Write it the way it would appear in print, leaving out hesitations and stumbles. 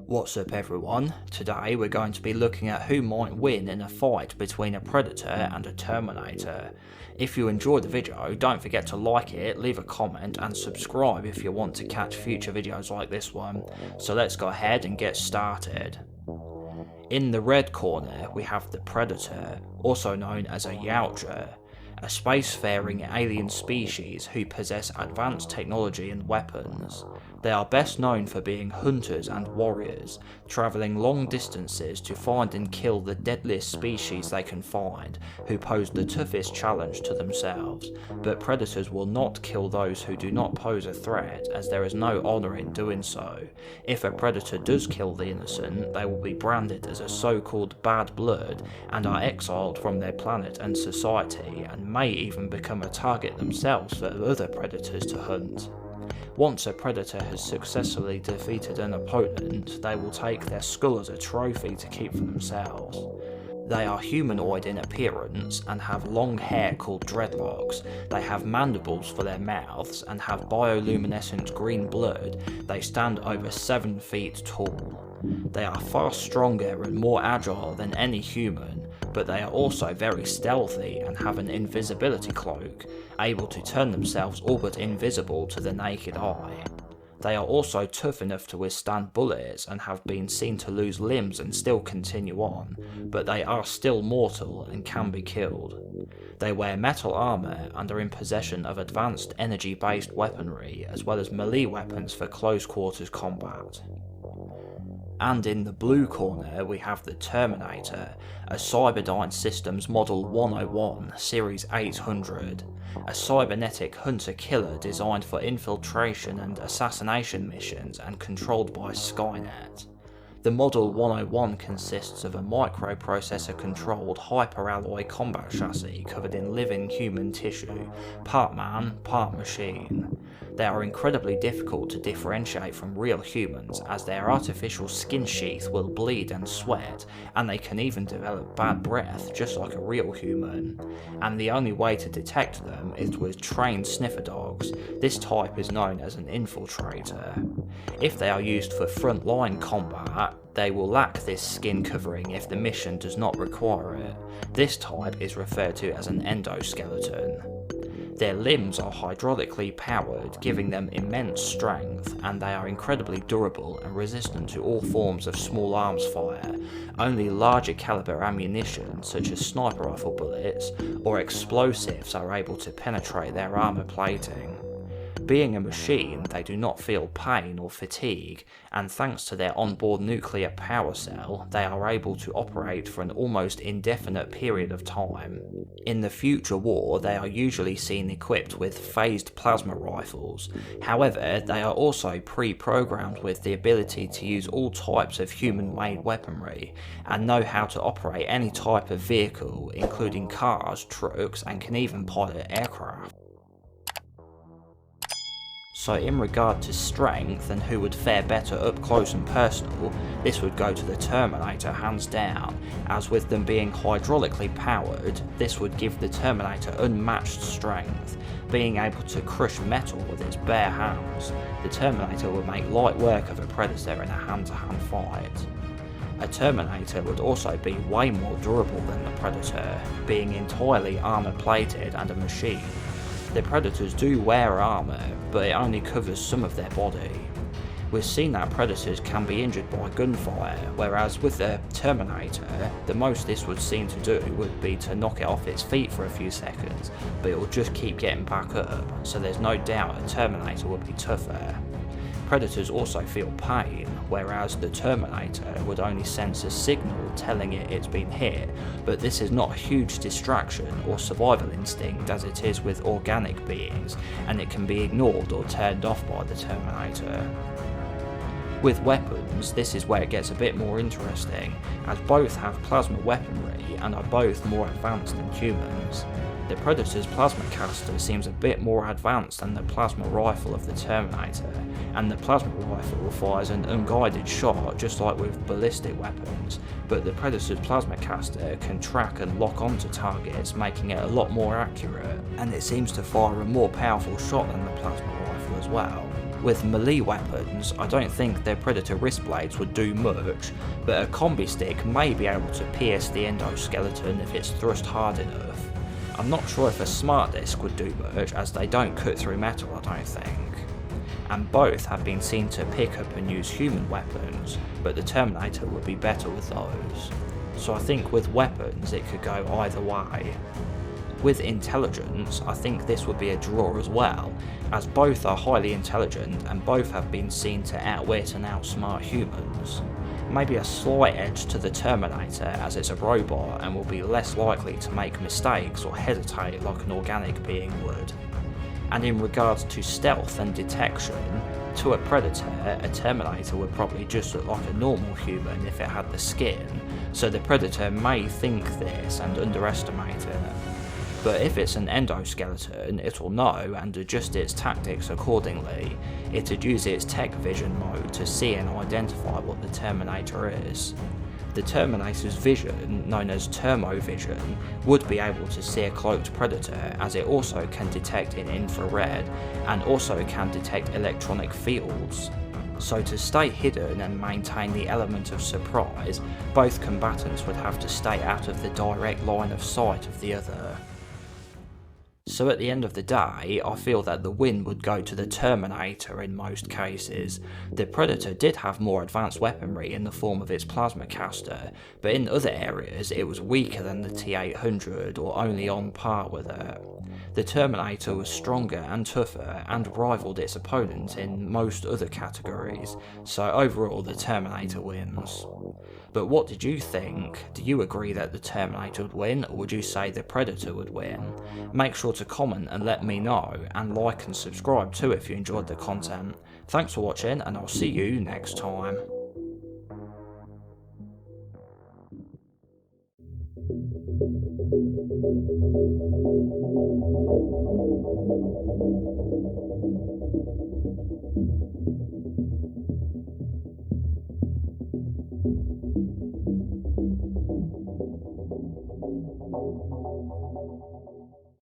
What's up everyone? Today we're going to be looking at who might win in a fight between a Predator and a Terminator. If you enjoyed the video, don't forget to like it, leave a comment and subscribe if you want to catch future videos like this one. So let's go ahead and get started. In the red corner we have the Predator, also known as a Yautja, a spacefaring alien species who possess advanced technology and weapons. They are best known for being hunters and warriors, travelling long distances to find and kill the deadliest species they can find, who pose the toughest challenge to themselves. But predators will not kill those who do not pose a threat, as there is no honour in doing so. If a predator does kill the innocent, they will be branded as a so-called bad blood and are exiled from their planet and society, and may even become a target themselves for other predators to hunt. Once a predator has successfully defeated an opponent, they will take their skull as a trophy to keep for themselves. They are humanoid in appearance and have long hair called dreadlocks. They have mandibles for their mouths and have bioluminescent green blood. They stand over 7 feet tall. They are far stronger and more agile than any human, but they are also very stealthy and have an invisibility cloak, able to turn themselves all but invisible to the naked eye. They are also tough enough to withstand bullets and have been seen to lose limbs and still continue on, but they are still mortal and can be killed. They wear metal armour and are in possession of advanced energy-based weaponry, as well as melee weapons for close quarters combat. And in the blue corner we have the Terminator, a cyberdyne systems model 101 series 800, a cybernetic hunter-killer designed for infiltration and assassination missions and controlled by Skynet. The Model 101 consists of a microprocessor-controlled hyperalloy combat chassis covered in living human tissue, part man, part machine. They are incredibly difficult to differentiate from real humans, as their artificial skin sheath will bleed and sweat, and they can even develop bad breath just like a real human. And the only way to detect them is with trained sniffer dogs. This type is known as an infiltrator. If they are used for frontline combat, they will lack this skin covering if the mission does not require it. This type is referred to as an endoskeleton. Their limbs are hydraulically powered, giving them immense strength, and they are incredibly durable and resistant to all forms of small arms fire. Only larger caliber ammunition, such as sniper rifle bullets or explosives, are able to penetrate their armour plating. Being a machine, they do not feel pain or fatigue, and thanks to their onboard nuclear power cell, they are able to operate for an almost indefinite period of time. In the future war, they are usually seen equipped with phased plasma rifles. However, they are also pre-programmed with the ability to use all types of human-made weaponry, and know how to operate any type of vehicle, including cars, trucks, and can even pilot aircraft. So in regard to strength and who would fare better up close and personal, this would go to the Terminator hands down, as with them being hydraulically powered, this would give the Terminator unmatched strength. Being able to crush metal with its bare hands, the Terminator would make light work of a Predator in a hand-to-hand fight. A Terminator would also be way more durable than the Predator, being entirely armour-plated and a machine. The Predators do wear armour, but it only covers some of their body. We've seen that Predators can be injured by gunfire, whereas with the Terminator, the most this would seem to do would be to knock it off its feet for a few seconds, but it will just keep getting back up, so there's no doubt a Terminator would be tougher. Predators also feel pain, whereas the Terminator would only sense a signal telling it it's been hit, but this is not a huge distraction or survival instinct as it is with organic beings, and it can be ignored or turned off by the Terminator. With weapons, this is where it gets a bit more interesting, as both have plasma weaponry and are both more advanced than humans. The Predator's plasma caster seems a bit more advanced than the plasma rifle of the Terminator, and the plasma rifle fires an unguided shot just like with ballistic weapons, but the Predator's plasma caster can track and lock onto targets, making it a lot more accurate, and it seems to fire a more powerful shot than the plasma rifle as well. With melee weapons, I don't think their Predator wrist blades would do much, but a combi stick may be able to pierce the endoskeleton if it's thrust hard enough. I'm not sure if a smart disc would do much, as they don't cut through metal, I don't think. And both have been seen to pick up and use human weapons, but the Terminator would be better with those. So I think with weapons it could go either way. With intelligence, I think this would be a draw as well, as both are highly intelligent and both have been seen to outwit and outsmart humans. Maybe a slight edge to the Terminator as it's a robot and will be less likely to make mistakes or hesitate like an organic being would. And in regards to stealth and detection, to a Predator, a Terminator would probably just look like a normal human if it had the skin, so the Predator may think this and underestimate it. But if it's an endoskeleton, it will know and adjust its tactics accordingly. It'd use its tech vision mode to see and identify what the Terminator is. The Terminator's vision, known as thermovision, would be able to see a cloaked predator, as it also can detect in infrared and also can detect electronic fields. So to stay hidden and maintain the element of surprise, both combatants would have to stay out of the direct line of sight of the other. So at the end of the day, I feel that the win would go to the Terminator in most cases. The Predator did have more advanced weaponry in the form of its plasma caster, but in other areas it was weaker than the T-800 or only on par with it. The Terminator was stronger and tougher and rivaled its opponent in most other categories, so overall the Terminator wins. But what did you think? Do you agree that the Terminator would win, or would you say the Predator would win? Make sure to comment and let me know, and like and subscribe too if you enjoyed the content. Thanks for watching, and I'll see you next time.